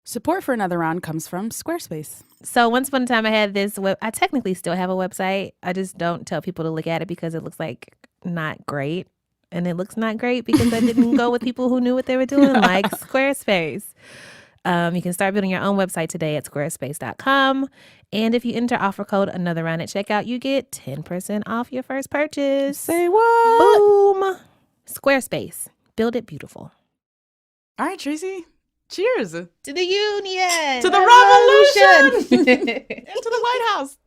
Support for Another Round comes from Squarespace. So once upon a time I had this I technically still have a website. I just don't tell people to look at it because it looks like not great. And it looks not great because I didn't go with people who knew what they were doing, like Squarespace. You can start building your own website today at squarespace.com. And if you enter offer code Another Round at checkout, you get 10% off your first purchase. Say what? Boom. Squarespace. Build it beautiful. All right, Tracy. Cheers. To the union. To the revolution. And to the White House.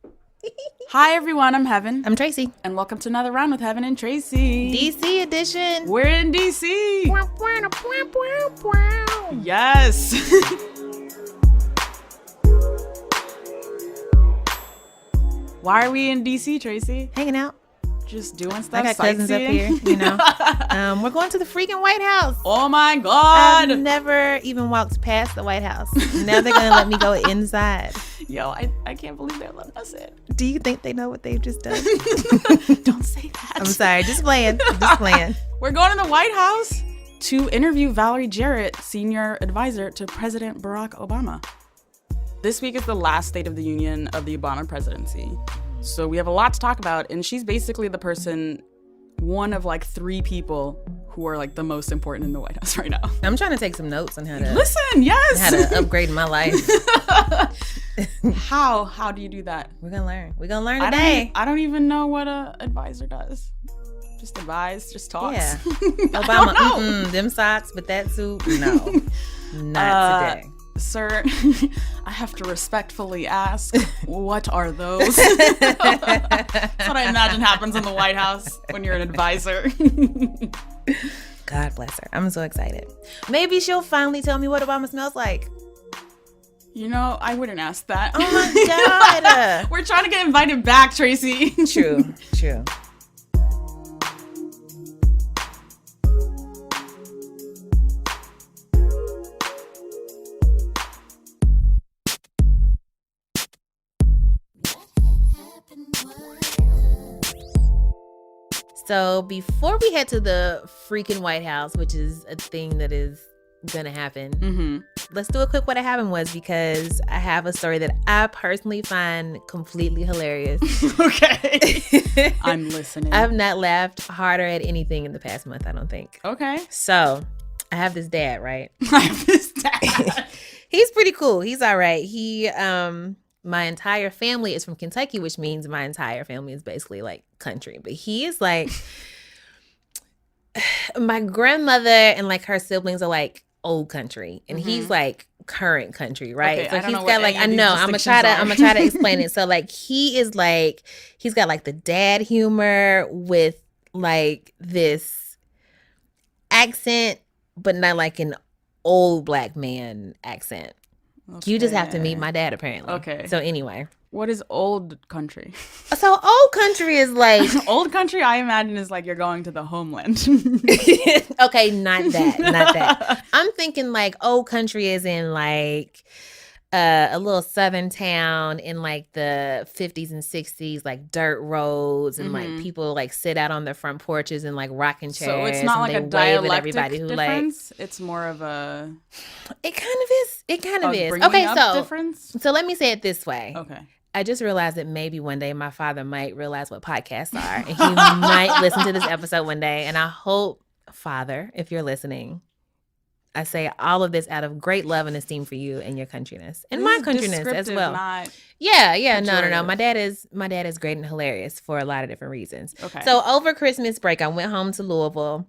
Hi, everyone. I'm Heben. I'm Tracy. And welcome to Another Round with Heben and Tracy. DC edition. We're in DC. Yes. Why are we in DC, Tracy? Hanging out. Just doing stuff. I got cousins up here, you know. We're going to the freaking White House. Oh my God. I've never even walked past the White House. Now they're going to let me go inside. Yo, I can't believe they're letting us in. Do you think they know what they've just done? Don't say that. I'm sorry. Just playing. Just playing. We're going to the White House to interview Valerie Jarrett, senior advisor to President Barack Obama. This week is the last State of the Union of the Obama presidency. So we have a lot to talk about, and she's basically the person, one of like three people who are like the most important in the White House right now. I'm trying to take some notes on how to listen. Yes, how to upgrade my life. How do you do that? We're gonna learn. We're gonna learn today. I don't even know what a advisor does. Just advise, just talks. Yeah. Obama, them socks, but that suit, no, not today. Sir, I have to respectfully ask, what are those? That's what I imagine happens in the White House when you're an advisor. God bless her. I'm so excited. Maybe she'll finally tell me what Obama smells like. You know, I wouldn't ask that. Oh my God. We're trying to get invited back, Tracy. True. So before we head to the freaking White House, which is a thing that is gonna happen, let's do a quick what happened was, because I have a story that I personally find completely hilarious. Okay. I'm listening. I've not laughed harder at anything in the past month, I don't think. Okay. So I have this dad, right? I have this dad. He's pretty cool. He's all right. My entire family is from Kentucky, which means my entire family is basically like country. But he is like, my grandmother and like her siblings are like old country, and he's like current country, right? Okay, so I don't he's know got like, I know, I'm gonna try to explain it. So like he is like, he's got like the dad humor with like this accent, but not like an old black man accent. Okay. You just have to meet my dad, apparently. Okay. So anyway. What is old country? So old country is like... Old country, I imagine, is like you're going to the homeland. Okay, not that. I'm thinking like old country is in like a little southern town in like the 50s and 60s, like dirt roads, and like people like sit out on their front porches and like rocking chairs. So it's not like a dialectic difference? It's more of a... It kind of is. Okay, so let me say it this way. Okay. I just realized that maybe one day my father might realize what podcasts are, and he might listen to this episode one day. And I hope, Father, if you're listening, I say all of this out of great love and esteem for you and your countryness and my countryness as well. Yeah. No. My dad is great and hilarious for a lot of different reasons. Okay. So over Christmas break, I went home to Louisville.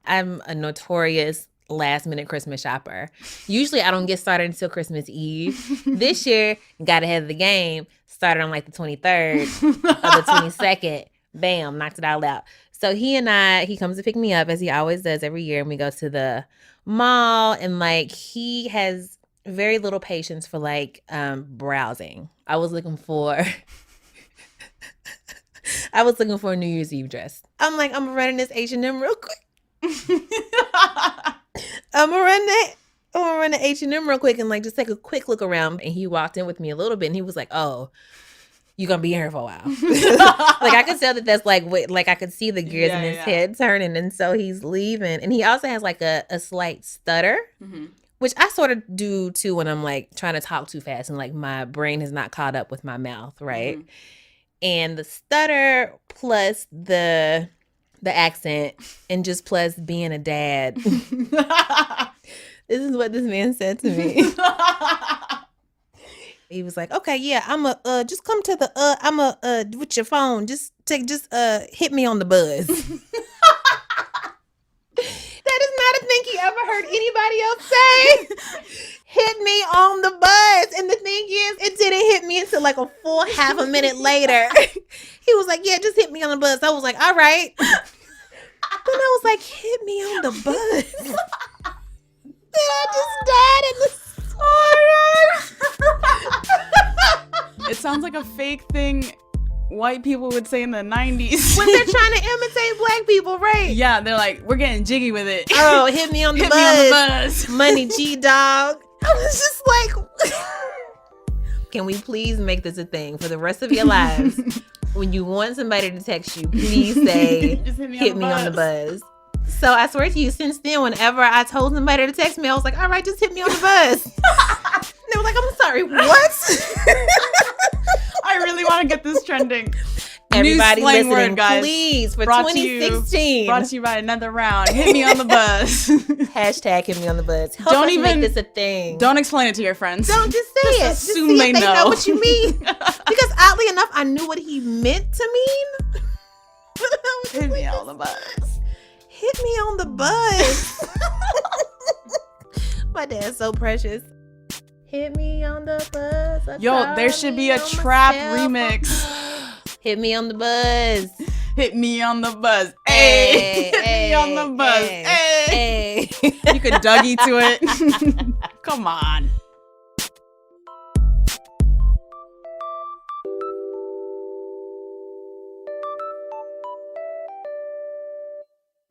I'm a notorious last minute Christmas shopper. Usually I don't get started until Christmas Eve. This year, got ahead of the game, started on like the 23rd or the 22nd. Bam, knocked it all out. So he comes to pick me up as he always does every year, and we go to the mall, and like he has very little patience for like browsing. I was looking for a New Year's Eve dress. I'm like, I'm running this H&M real quick. I'm gonna run the H&M real quick and like just take a quick look around. And he walked in with me a little bit, and he was like, "Oh, you're gonna be here for a while." Like I could tell that's like like I could see the gears in his head turning, and so he's leaving. And he also has like a slight stutter, which I sort of do too when I'm like trying to talk too fast and like my brain has not caught up with my mouth, right? Mm-hmm. And the stutter plus the accent and just plus being a dad. This is what this man said to me. He was like, "Okay, yeah, I'm just come to the I'm with your phone, just hit me on the buzz." That is not a thing he ever heard anybody else say. Hit me on the buzz. And the thing is, it didn't hit me until like a full half a minute later. He was like, "Yeah, just hit me on the buzz." I was like, "All right." Then I was like, "Hit me on the buzz." Then I just died in the It sounds like a fake thing white people would say in the 90s. when they're trying to imitate black people, right? Yeah, they're like, we're getting jiggy with it. Oh, hit me on the hit buzz. Me on the buzz. Money G dog. I was just like, can we please make this a thing for the rest of your lives? When you want somebody to text you, please say, just hit me on the buzz. So I swear to you, since then, whenever I told somebody to text me, I was like, all right, just hit me on the buzz. They were like, I'm sorry, what? I really want to get this trending. Everybody listening, word, guys. Please, for 2016. Brought to you by Another Round. Hit me on the buzz. Hashtag hit me on the buzz. Help us make this a thing. Don't explain it to your friends. Don't just say it. Assume just they know. Know what you mean. Because oddly enough, I knew what he meant to mean. Hit me on the buzz. Hit me on the buzz. My dad's so precious. Hit me on the buzz. Yo, there should be a trap remix. Hit me on the buzz. Hit me on the buzz. Hey, hit me on the buzz. Hey. You could Dougie to it. Come on.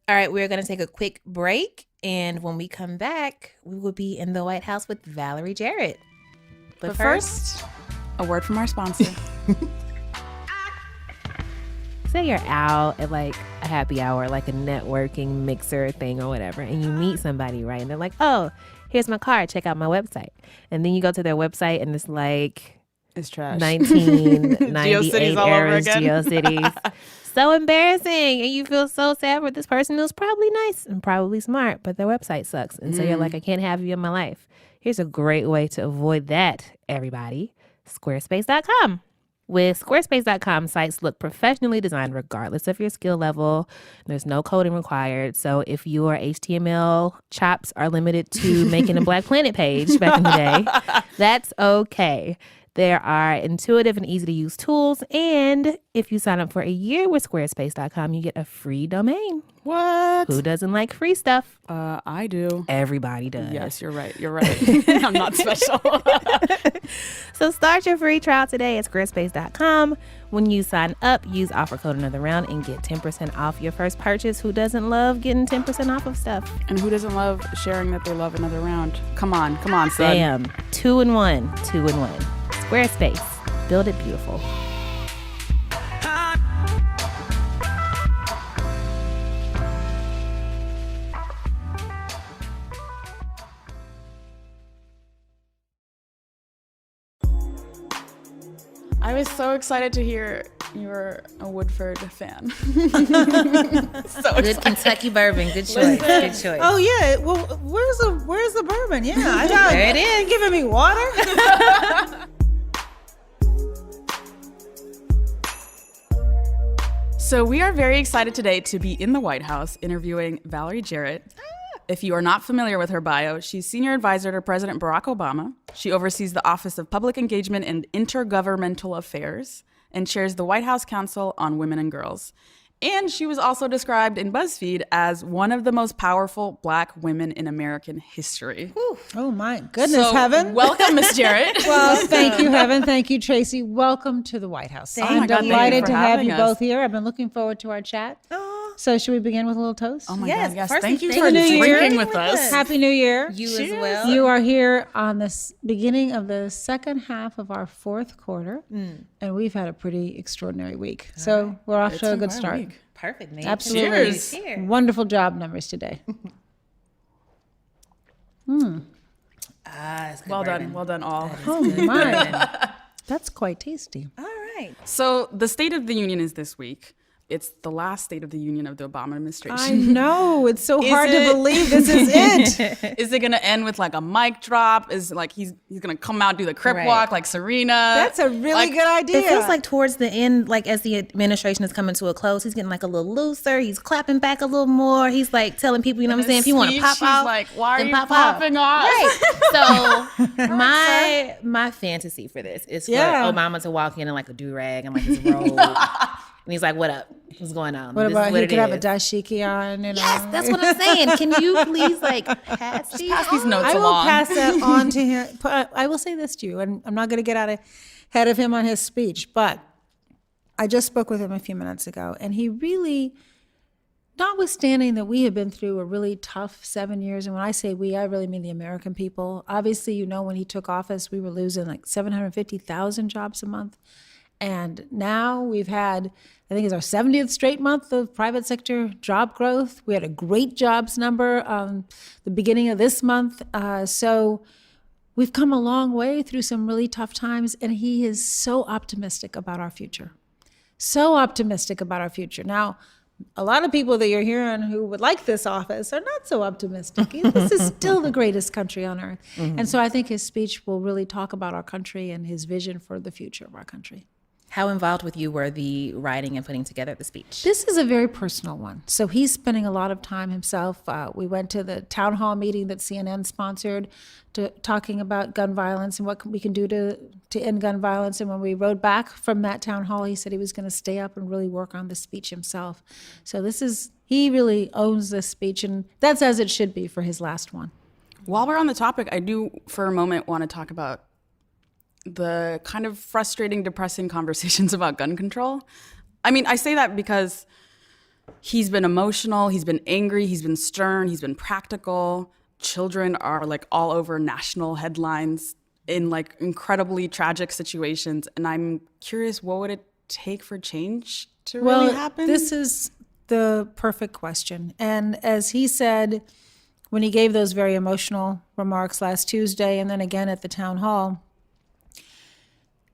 All right, we're going to take a quick break. And when we come back, we will be in the White House with Valerie Jarrett. But first, a word from our sponsor. Say you're out at like a happy hour, like a networking mixer thing or whatever, and you meet somebody, right? And they're like, oh, here's my card. Check out my website. And then you go to their website and it's like... It's trash. 1998 eras GeoCities. So embarrassing. And you feel so sad for this person who's probably nice and probably smart, but their website sucks. And so you're like, I can't have you in my life. Here's a great way to avoid that, everybody. Squarespace.com. With Squarespace.com, sites look professionally designed regardless of your skill level. There's no coding required. So if your HTML chops are limited to making a Black Planet page back in the day, that's okay. There are intuitive and easy to use tools. And if you sign up for a year with Squarespace.com, you get a free domain. What? Who doesn't like free stuff? I do. Everybody does. Yes, you're right. You're right. I'm not special. So start your free trial today at Squarespace.com. When you sign up, use offer code Another Round and get 10% off your first purchase. Who doesn't love getting 10% off of stuff? And who doesn't love sharing that they love Another Round? Come on, son. Bam. 2-in-1. 2-in-1. Squarespace. Build it beautiful. I was so excited to hear you're a Woodford fan. So good Kentucky bourbon. Good choice. Good choice. Oh yeah. Well, where's the bourbon? Yeah, I got there it is. Giving me water. So we are very excited today to be in the White House interviewing Valerie Jarrett. If you are not familiar with her bio, she's senior advisor to President Barack Obama. She oversees the Office of Public Engagement and Intergovernmental Affairs and chairs the White House Council on Women and Girls. And she was also described in BuzzFeed as one of the most powerful Black women in American history. Whew. Oh my goodness, so, Heben. Welcome, Miss Jarrett. Well, thank you, Heben. Thank you, Tracy. Welcome to the White House. I'm delighted to have you both here. I've been looking forward to our chat. So should we begin with a little toast? Oh my God, yes. First, thank you for drinking with us. Happy New Year. You Cheers. As well. You are here on the beginning of the second half of our fourth quarter, and we've had a pretty extraordinary week. So we're off to a good start. Week. Perfect, man. Absolutely. Cheers. Wonderful job numbers today. It's good Well bourbon. done. Well done, all. Oh my. That's quite tasty. All right. So the State of the Union is this week. It's the last State of the Union of the Obama administration. I know. It's so hard to it? believe this is it. Is it going to end with like a mic drop? Is like he's going to come out, do the crip Right. walk like Serena? That's a really good idea. It feels like towards the end, like as the administration is coming to a close, he's getting like a little looser. He's clapping back a little more. He's like telling people, you know what I'm saying? If you want to pop she's off, like, why are then you pop popping off? Right. So my fantasy for this is for Yeah. Obama to walk in like a do-rag and like his robe. And he's like, what up? What's going on? What This about is what he it could have a is. dashiki on? You know? Yes, that's what I'm saying. Can you please like pass these? Pass these notes I will along. pass that on to him. I will say this to you, and I'm not going to get ahead of him on his speech, but I just spoke with him a few minutes ago, and he really, notwithstanding that we have been through a really tough 7 years, and when I say we, I really mean the American people. Obviously, you know, when he took office, we were losing like 750,000 jobs a month. And now we've had, I think it's our 70th straight month of private sector job growth. We had a great jobs number the beginning of this month. So we've come a long way through some really tough times, and he is so optimistic about our future. So optimistic about our future. Now, a lot of people that you're hearing who would like this office are not so optimistic. This is still the greatest country on earth. And so I think his speech will really talk about our country and his vision for the future of our country. How involved with you were the writing and putting together the speech? This is a very personal one. So he's spending a lot of time himself. We went to the town hall meeting that CNN sponsored, talking about gun violence and what we can do to end gun violence. And when we rode back from that town hall, he said he was going to stay up and really work on the speech himself. So he really owns this speech, and that's as it should be for his last one. While we're on the topic, I do for a moment want to talk about the kind of frustrating, depressing conversations about gun control. I mean, I say that because he's been emotional, he's been angry, he's been stern, he's been practical. Children are like all over national headlines in like incredibly tragic situations. And I'm curious, what would it take for change to really happen? This is the perfect question. And as he said, when he gave those very emotional remarks last Tuesday and then again at the town hall,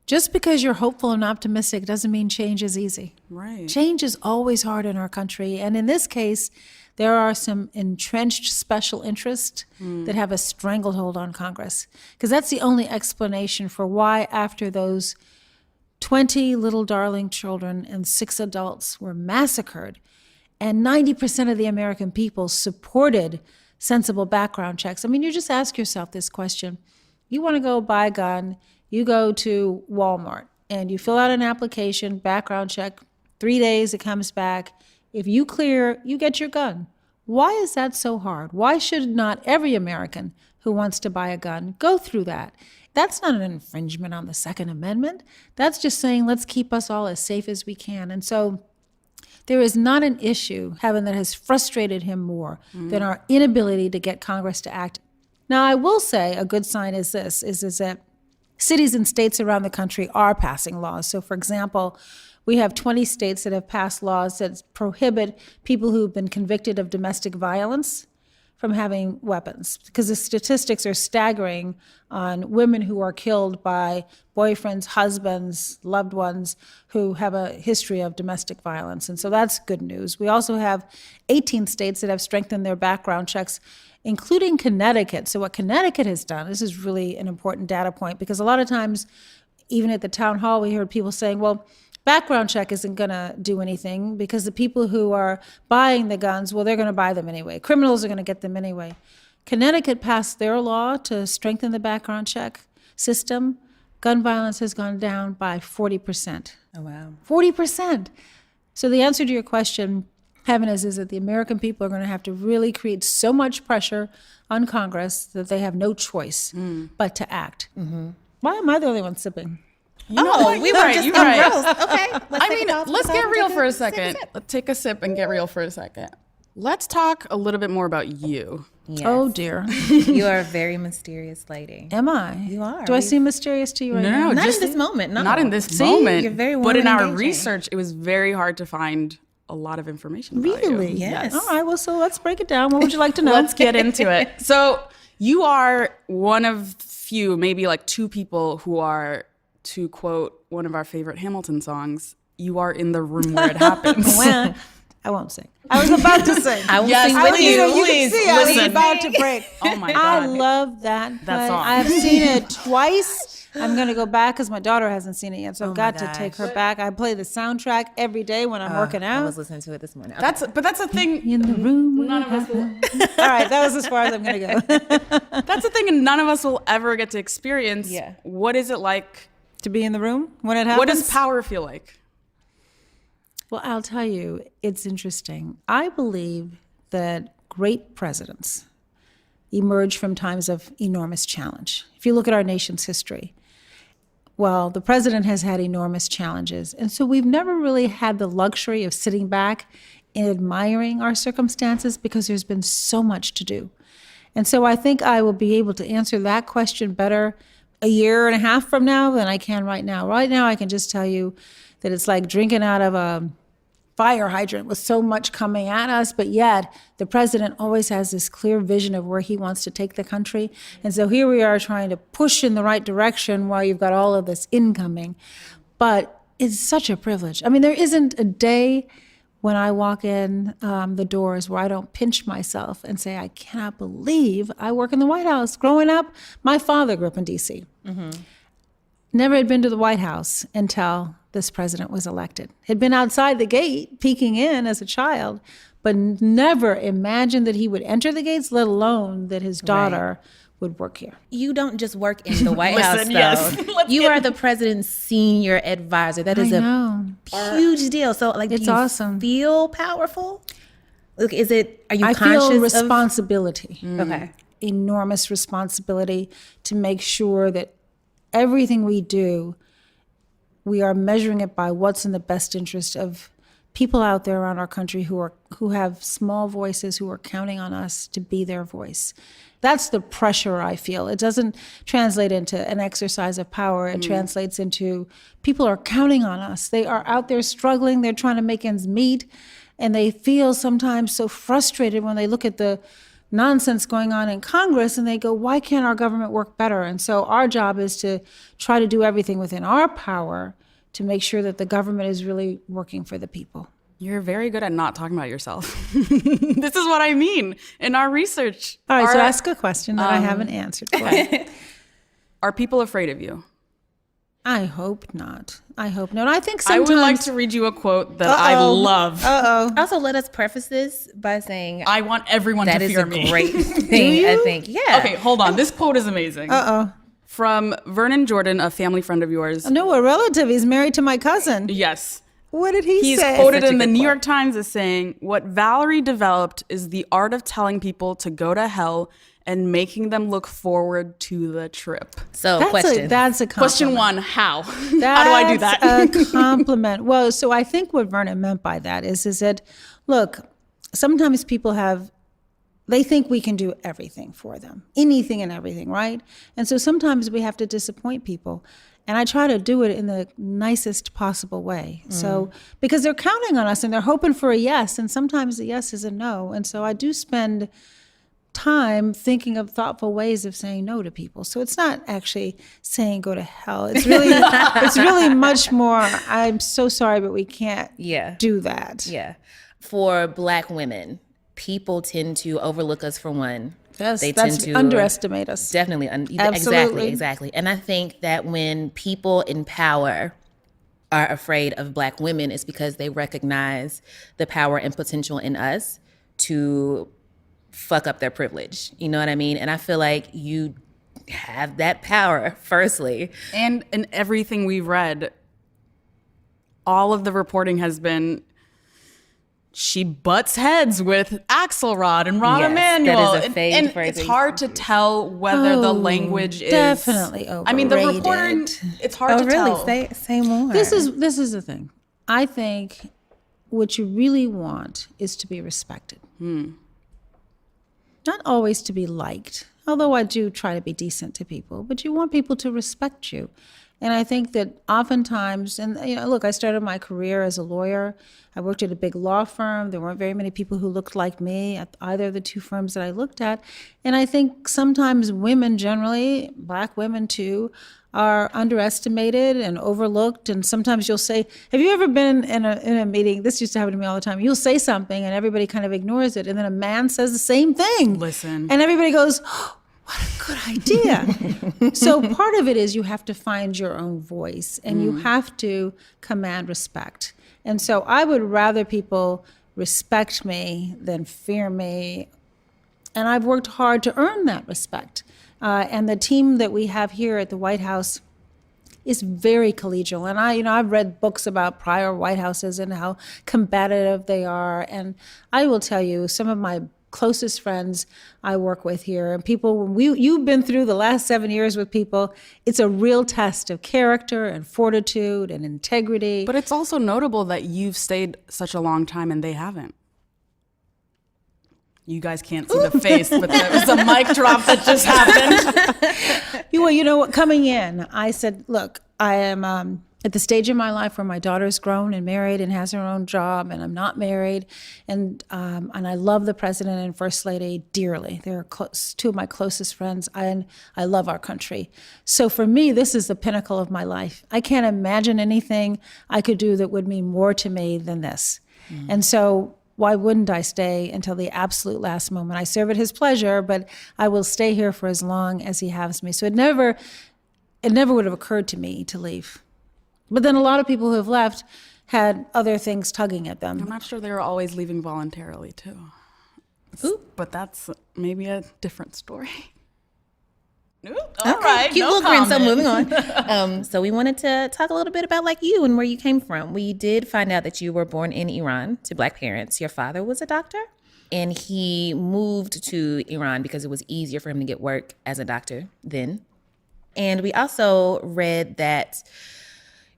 just because you're hopeful and optimistic doesn't mean change is easy. Right. Change is always hard in our country. And in this case, there are some entrenched special interests that have a stranglehold on Congress. Because that's the only explanation for why after those 20 little darling children and 6 adults were massacred, and 90% of the American people supported sensible background checks. I mean, you just ask yourself this question. You want to go buy a gun, you go to Walmart and you fill out an application, background check, 3 days it comes back. If you clear, you get your gun. Why is that so hard? Why should not every American who wants to buy a gun go through that? That's not an infringement on the Second Amendment. That's just saying, let's keep us all as safe as we can. And so there is not an issue, Heben, that has frustrated him more than our inability to get Congress to act. Now, I will say a good sign is this, is that cities and states around the country are passing laws. So, for example, we have 20 states that have passed laws that prohibit people who've been convicted of domestic violence from having weapons, because the statistics are staggering on women who are killed by boyfriends, husbands, loved ones who have a history of domestic violence. And so that's good news. We also have 18 states that have strengthened their background checks, including Connecticut. So what Connecticut has done, this is really an important data point, because a lot of times, even at the town hall, we heard people saying, well, background check isn't going to do anything because the people who are buying the guns, well, they're going to buy them anyway. Criminals are going to get them anyway. Connecticut passed their law to strengthen the background check system. Gun violence has gone down by 40%. Oh, wow. 40%. So the answer to your question, Heben, is that the American people are going to have to really create so much pressure on Congress that they have no choice but to act. Mm-hmm. Why am I the only one sipping? You know, you're right. Okay. Let's get real for a second. Let's take a sip and get real for a second. Let's talk a little bit more about you. Yes. Oh, dear. You are a very mysterious lady. Am I? You are. Do I seem mysterious to you right now? No, Not just in this moment. No. not in this See, moment. You're very warm but in and our engaging. research, it was very hard to find a lot of information about Really? you. Yes. All right, well, so let's break it down. What would you like to know? Let's get into it. So you are one of few, maybe like two people who are, to quote one of our favorite Hamilton songs, you are in the room where it happens. Well, I won't sing. I was about to sing. I will Yes, sing I with was- you. You Please, can see I was listen. about to break. Oh my I God. love that play. song. I've seen it twice. I'm going to go back because my daughter hasn't seen it yet, so I've my got to gosh. take her back. I play the soundtrack every day when I'm working I out. was listening to it this morning. Okay. That's a thing. In the room. None of us will. All right, that was as far as I'm going to go. That's the thing, and none of us will ever get to experience. Yeah. What is it like? To be in the room when it happens. What does power feel like? Well, I'll tell you, it's interesting. I believe that great presidents emerge from times of enormous challenge. If you look at our nation's history, well, the president has had enormous challenges. And so we've never really had the luxury of sitting back and admiring our circumstances because there's been so much to do. And so I think I will be able to answer that question better a year and a half from now than I can right now. Right now, I can just tell you that it's like drinking out of a fire hydrant with so much coming at us, but yet the president always has this clear vision of where he wants to take the country. And so here we are trying to push in the right direction while you've got all of this incoming. But it's such a privilege. I mean, there isn't a day when I walk in the doors where I don't pinch myself and say, I cannot believe I work in the White House. Growing up, my father grew up in D.C. Never had been to the White House until this president was elected. Had been outside the gate, peeking in as a child, but never imagined that he would enter the gates, let alone that his daughter would work here. You don't just work in the White House, though. yes. You are the president's senior advisor. That is I a know. huge deal. So, like, It's do you awesome. feel powerful? Like, are you I conscious feel of? responsibility, Okay. enormous responsibility to make sure that everything we do, we are measuring it by what's in the best interest of people out there around our country who have small voices, who are counting on us to be their voice. That's the pressure I feel. It doesn't translate into an exercise of power. It translates into people are counting on us. They are out there struggling. They're trying to make ends meet. And they feel sometimes so frustrated when they look at the nonsense going on in Congress and they go, why can't our government work better? And so our job is to try to do everything within our power to make sure that the government is really working for the people. You're very good at not talking about yourself. This is what I mean in our research. All right, so Are- ask a question that I haven't answered for. Are people afraid of you? I hope not. I hope not. I think I sometimes. would like to read you a quote that I love. Also, let us preface this by saying I want everyone that to is fear a me. great thing. I think, yeah. Okay, hold on. This quote is amazing. From Vernon Jordan, a family friend of yours. No, a relative. He's married to my cousin. Yes. What did he He's say? quoted Such a in the good New quote. York Times as saying, what Valerie developed is the art of telling people to go to hell and making them look forward to the trip. So, That's question. that's a compliment. Question one, how? How do I do that? That's a compliment. Well, so I think what Vernon meant by that is that, look, sometimes people they think we can do everything for them, anything and everything, right? And so sometimes we have to disappoint people. And I try to do it in the nicest possible way. So, because they're counting on us and they're hoping for a yes, and sometimes the yes is a no. And so I do spend time thinking of thoughtful ways of saying no to people. So it's not actually saying go to hell. It's really much more, I'm so sorry, but we can't do that. Yeah. For Black women, people tend to overlook us for one. Yes, They that's tend to underestimate us. Definitely. Absolutely. Exactly. And I think that when people in power are afraid of Black women, it's because they recognize the power and potential in us to fuck up their privilege. You know what I mean? And I feel like you have that power, firstly. And in everything we've read, all of the reporting has been she butts heads with Axelrod and Rahm Yes, Emanuel. that is a fake and phrase. it's hard to tell whether the language is definitely I mean, the overrated. reporting, it's hard to tell. Say more. This is the thing. I think what you really want is to be respected. Not always to be liked, although I do try to be decent to people, but you want people to respect you. And I think that oftentimes, and look, I started my career as a lawyer. I worked at a big law firm. There weren't very many people who looked like me at either of the two firms that I looked at. And I think sometimes women generally, Black women too, are underestimated and overlooked. And sometimes you'll say, have you ever been in a meeting? This used to happen to me all the time. You'll say something and everybody kind of ignores it. And then a man says the same thing. Listen. And everybody goes, oh, what a good idea. So part of it is you have to find your own voice and you have to command respect. And so I would rather people respect me than fear me. And I've worked hard to earn that respect. And the team that we have here at the White House is very collegial. And I've read books about prior White Houses and how combative they are. And I will tell you, some of my closest friends I work with here, and people, you've been through the last 7 years with people, it's a real test of character and fortitude and integrity. But it's also notable that you've stayed such a long time and they haven't. You guys can't see the face, but there was a mic drop that just happened. Well, you know what? Coming in, I said, look, I am at the stage in my life where my daughter's grown and married and has her own job, and I'm not married. And I love the president and first lady dearly. They're two of my closest friends, and I love our country. So for me, this is the pinnacle of my life. I can't imagine anything I could do that would mean more to me than this. And so why wouldn't I stay until the absolute last moment? I serve at his pleasure, but I will stay here for as long as he has me. So it never would have occurred to me to leave. But then a lot of people who have left had other things tugging at them. I'm not sure they were always leaving voluntarily, too. Ooh. But that's maybe a different story. Ooh, Okay, all right, cute no little grin. So comment. moving on. So we wanted to talk a little bit about you and where you came from. We did find out that you were born in Iran to Black parents. Your father was a doctor, and he moved to Iran because it was easier for him to get work as a doctor then. And we also read that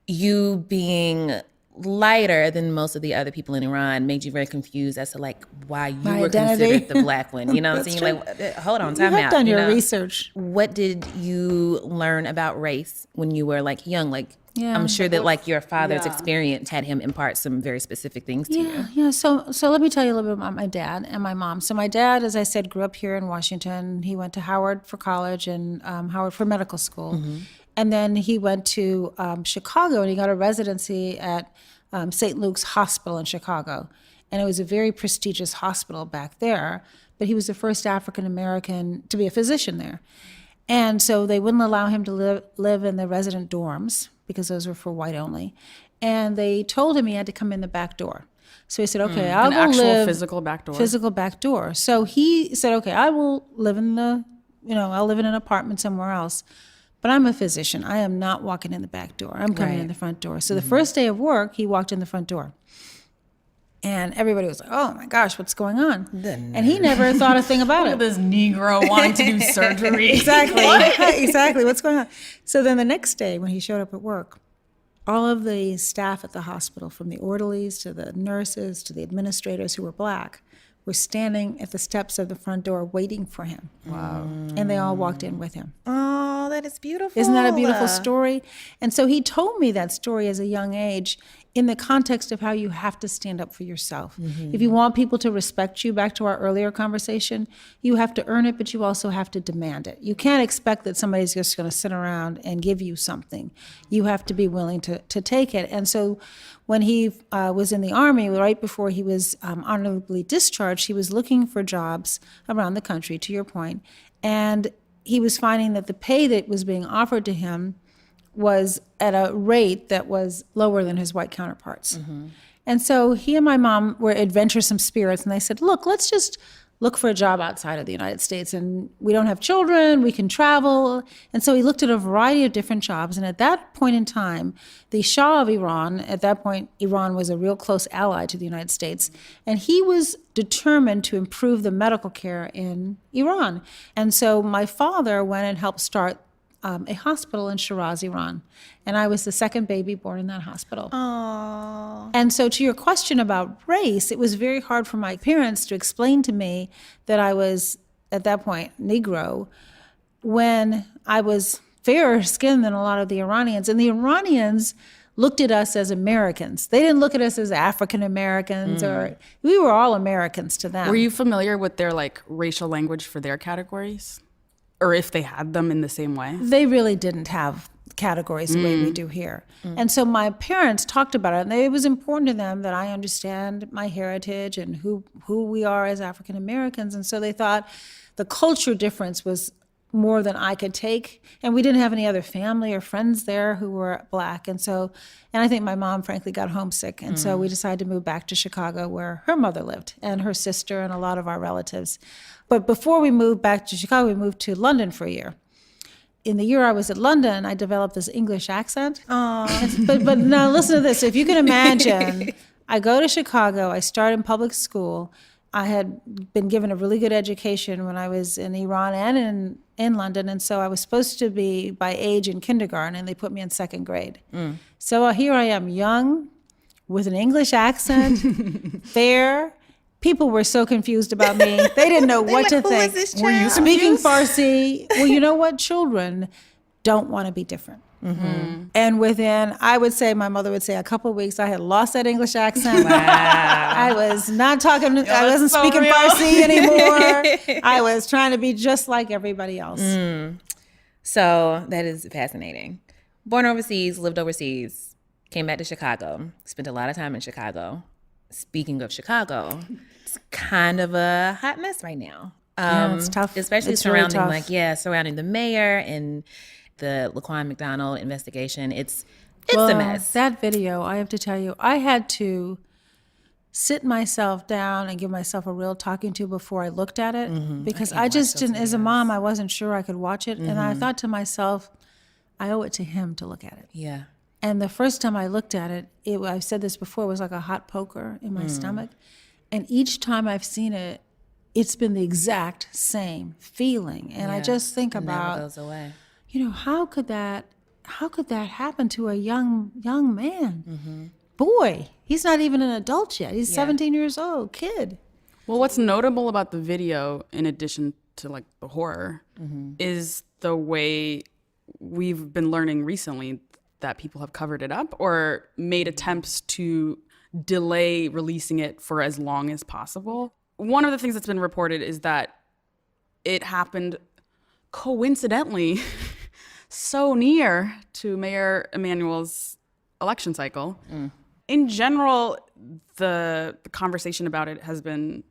you being lighter than most of the other people in Iran made you very confused as to why you My were identity. considered the Black one. You know what I'm saying? You're hold on, time You out. have done you your know? research. What did you learn about race when you were young? Yeah. I'm sure that your father's experience had him impart some very specific things to you. Yeah. So let me tell you a little bit about my dad and my mom. So my dad, as I said, grew up here in Washington. He went to Howard for college and Howard for medical school. Mm-hmm. And then he went to Chicago and he got a residency at St. Luke's Hospital in Chicago. And it was a very prestigious hospital back there, but he was the first African-American to be a physician there. And so they wouldn't allow him to live in the resident dorms because those were for white only. And they told him he had to come in the back door. So he said, okay, I'll go live. Physical back door. Physical back door. So he said, okay, I will live in I'll live in an apartment somewhere else. But I'm a physician. I am not walking in the back door. I'm coming in the front door. So the first day of work, he walked in the front door. And everybody was like, oh my gosh, what's going on? And he never thought a thing about it. Look at this Negro wanting to do surgery. Exactly. Exactly. What's going on? So then the next day when he showed up at work, all of the staff at the hospital, from the orderlies to the nurses to the administrators who were Black, were standing at the steps of the front door waiting for him. Wow. And they all walked in with him. Oh, that is beautiful. Isn't that a beautiful story? And so he told me that story as a young age in the context of how you have to stand up for yourself. Mm-hmm. If you want people to respect you, back to our earlier conversation, you have to earn it, but you also have to demand it. You can't expect that somebody's just going to sit around and give you something. You have to be willing to take it. And so when he was in the Army, right before he was honorably discharged, he was looking for jobs around the country, to your point, and he was finding that the pay that was being offered to him was at a rate that was lower than his white counterparts. Mm-hmm. And so he and my mom were adventuresome spirits, and they said, look, let's just look for a job outside of the United States. And we don't have children, we can travel. And so he looked at a variety of different jobs. And at that point in time, the Shah of Iran, at that point, Iran was a real close ally to the United States. And he was determined to improve the medical care in Iran. And so my father went and helped start a hospital in Shiraz, Iran. And I was the second baby born in that hospital. Aww. And so to your question about race, it was very hard for my parents to explain to me that I was, at that point, Negro, when I was fairer skin than a lot of the Iranians. And the Iranians looked at us as Americans. They didn't look at us as African Americans, or we were all Americans to them. Were you familiar with their like racial language for their categories? Or if they had them in the same way? They really didn't have categories the way we do here. And so my parents talked about it, and it was important to them that I understand my heritage and who we are as African Americans. And so they thought the culture difference was more than I could take. And we didn't have any other family or friends there who were Black. And I think my mom, frankly, got homesick. And so we decided to move back to Chicago, where her mother lived, and her sister and a lot of our relatives. But before we moved back to Chicago, we moved to London for a year. In the year I was at London, I developed this English accent. But now listen to this. If you can imagine, I go to Chicago, I start in public school. I had been given a really good education when I was in Iran and in London, and so I was supposed to be by age in kindergarten, and they put me in second grade. So here I am, young, with an English accent, fair. People were so confused about me. They didn't know what to think. Were you speaking confused? Farsi? Well, you know what? Children don't want to be different. And within, I would say, my mother would say, a couple of weeks, I had lost that English accent. Wow. I was not talking, I wasn't so speaking real. Farsi anymore. I was trying to be just like everybody else. So that is fascinating. Born overseas, lived overseas, came back to Chicago, spent a lot of time in Chicago. Speaking of Chicago, it's kind of a hot mess right now. Yeah, it's tough. Especially It's really surrounding tough. surrounding the mayor and the Laquan McDonald investigation. It's a mess. That video, I have to tell you, I had to sit myself down and give myself a real talking to before I looked at it, because I just didn't, as a mom, I wasn't sure I could watch it. And I thought to myself, I owe it to him to look at it. Yeah. And the first time I looked at it, I've said this before, it was like a hot poker in my stomach. And each time I've seen it, it's been the exact same feeling. And I just think It never about, goes away. you know, how could that happen to a young man? Boy, he's not even an adult yet. He's 17 years old, kid. Well, what's notable about the video, in addition to like the horror, is the way we've been learning recently that people have covered it up or made attempts to delay releasing it for as long as possible. One of the things that's been reported is that it happened coincidentally so near to Mayor Emanuel's election cycle. In general, the conversation about it has been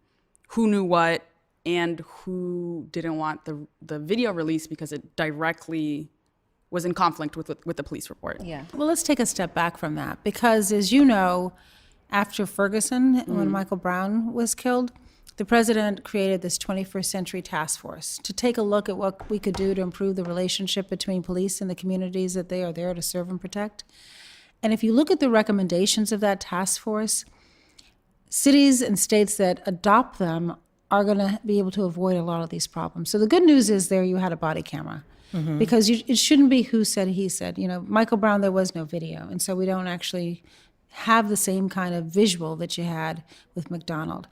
who knew what and who didn't want the video released because it directly was in conflict with the police report. Yeah. Well, let's take a step back from that, because as you know, after Ferguson, when Michael Brown was killed, the president created this 21st Century Task Force to take a look at what we could do to improve the relationship between police and the communities that they are there to serve and protect. And if you look at the recommendations of that task force, cities and states that adopt them are going to be able to avoid a lot of these problems. So the good news is there you had a body camera. Because it shouldn't be who said, he said. You know, Michael Brown, there was no video. And so we don't actually have the same kind of visual that you had with McDonald.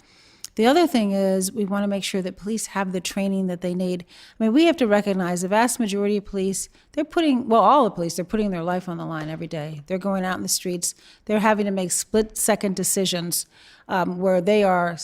The other thing is we want to make sure that police have the training that they need. I mean, we have to recognize the vast majority of police, all the police, they're putting their life on the line every day. They're going out in the streets. They're having to make split-second decisions where they are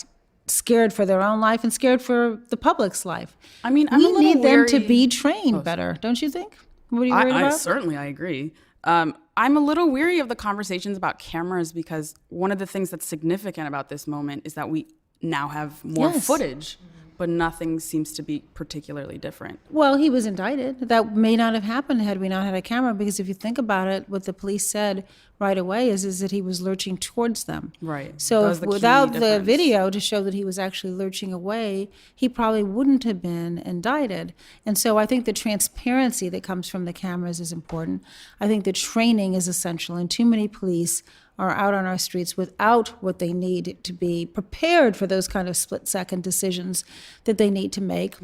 scared for their own life and scared for the public's life. I mean, we need them to be trained better, don't you think? What are you worried about? Certainly, I agree. I'm a little weary of the conversations about cameras because one of the things that's significant about this moment is that we now have more footage, but nothing seems to be particularly different. Well, he was indicted. That may not have happened had we not had a camera, because if you think about it, what the police said right away is that he was lurching towards them. Right. So That was the key without the difference. video to show that he was actually lurching away, he probably wouldn't have been indicted. And so I think the transparency that comes from the cameras is important. I think the training is essential, and too many police are out on our streets without what they need to be prepared for those kind of split-second decisions that they need to make.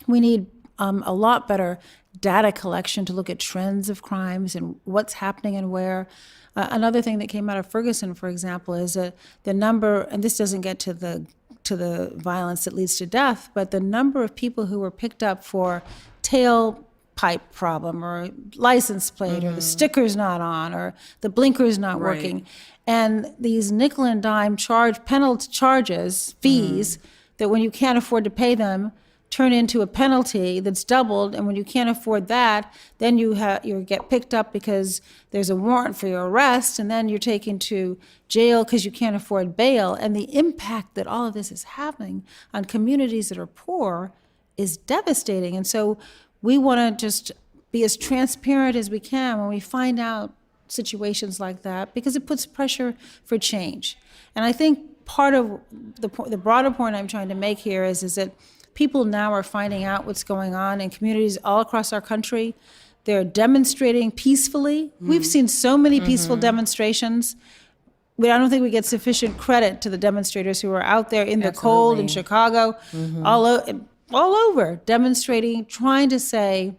We need a lot better data collection to look at trends of crimes and what's happening and where. Another thing that came out of Ferguson, for example, is that the number, and this doesn't get to the violence that leads to death, but the number of people who were picked up for tail pipe problem or license plate or the sticker's not on or the blinker's not working. And these nickel and dime penalty charges, fees, that when you can't afford to pay them, turn into a penalty that's doubled. And when you can't afford that, then you get picked up because there's a warrant for your arrest, and then you're taken to jail because you can't afford bail. And the impact that all of this is having on communities that are poor is devastating. And so we want to just be as transparent as we can when we find out situations like that, because it puts pressure for change. And I think part of the broader point I'm trying to make here is that people now are finding out what's going on in communities all across our country. They're demonstrating peacefully. We've seen so many peaceful demonstrations. I don't think we get sufficient credit to the demonstrators who are out there in the cold in Chicago, all over, demonstrating, trying to say,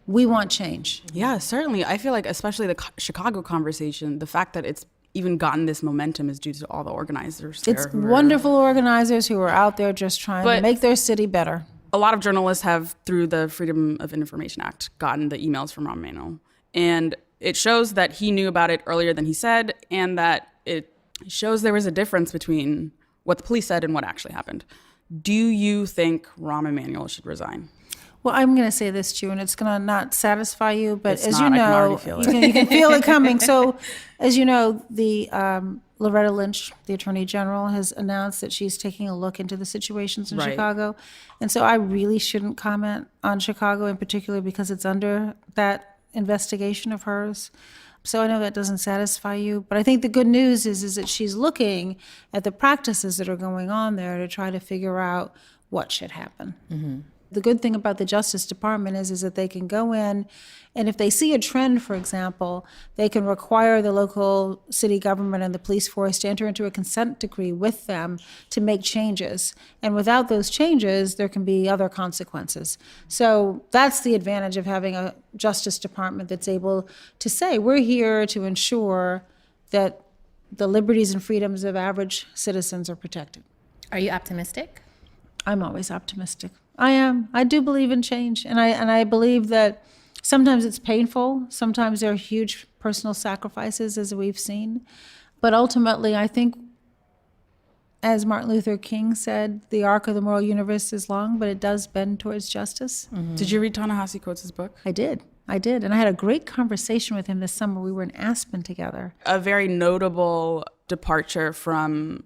we want change. Yeah, certainly. I feel like especially the Chicago conversation, the fact that it's even gotten this momentum is due to all the organizers there. It's wonderful organizers who are out there just trying to make their city better. A lot of journalists have, through the Freedom of Information Act, gotten the emails from Rahm Emanuel. And it shows that he knew about it earlier than he said, and that it shows there was a difference between what the police said and what actually happened. Do you think Rahm Emanuel should resign? Well, I'm going to say this to you, and it's going to not satisfy you, but It's as not. you I can know, already feel it. you can feel it coming. So, as you know, the Loretta Lynch, the Attorney General, has announced that she's taking a look into the situations in Chicago. And so I really shouldn't comment on Chicago in particular because it's under that investigation of hers. So I know that doesn't satisfy you, but I think the good news is that she's looking at the practices that are going on there to try to figure out what should happen. The good thing about the Justice Department is that they can go in, and if they see a trend, for example, they can require the local city government and the police force to enter into a consent decree with them to make changes. And without those changes, there can be other consequences. So that's the advantage of having a Justice Department that's able to say, we're here to ensure that the liberties and freedoms of average citizens are protected. Are you optimistic? I'm always optimistic. I am. I do believe in change. And I believe that sometimes it's painful. Sometimes there are huge personal sacrifices, as we've seen. But ultimately, I think, as Martin Luther King said, the arc of the moral universe is long, but it does bend towards justice. Did you read Ta-Nehisi Coates' book? I did. And I had a great conversation with him this summer. We were in Aspen together. A very notable departure from,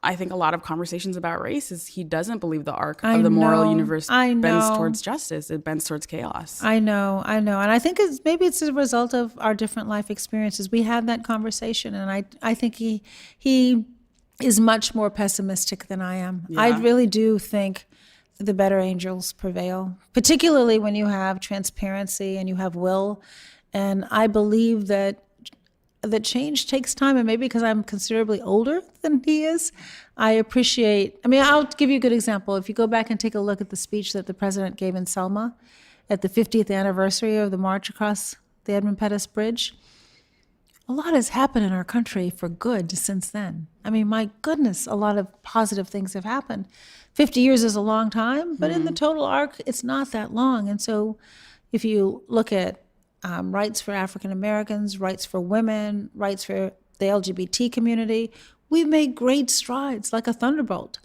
I think, a lot of conversations about race is he doesn't believe the arc of the moral universe bends towards justice. It bends towards chaos. I know. And I think maybe it's a result of our different life experiences. We had that conversation, and I think he is much more pessimistic than I am. Yeah. I really do think the better angels prevail, particularly when you have transparency and you have will. And I believe that change takes time, and maybe because I'm considerably older than he is, I'll give you a good example. If you go back and take a look at the speech that the president gave in Selma at the 50th anniversary of the march across the Edmund Pettus Bridge, a lot has happened in our country for good since then. I mean, my goodness, a lot of positive things have happened. 50 years is a long time, but in the total arc, it's not that long. And so if you look at rights for African Americans, rights for women, rights for the LGBT community, we've made great strides like a thunderbolt.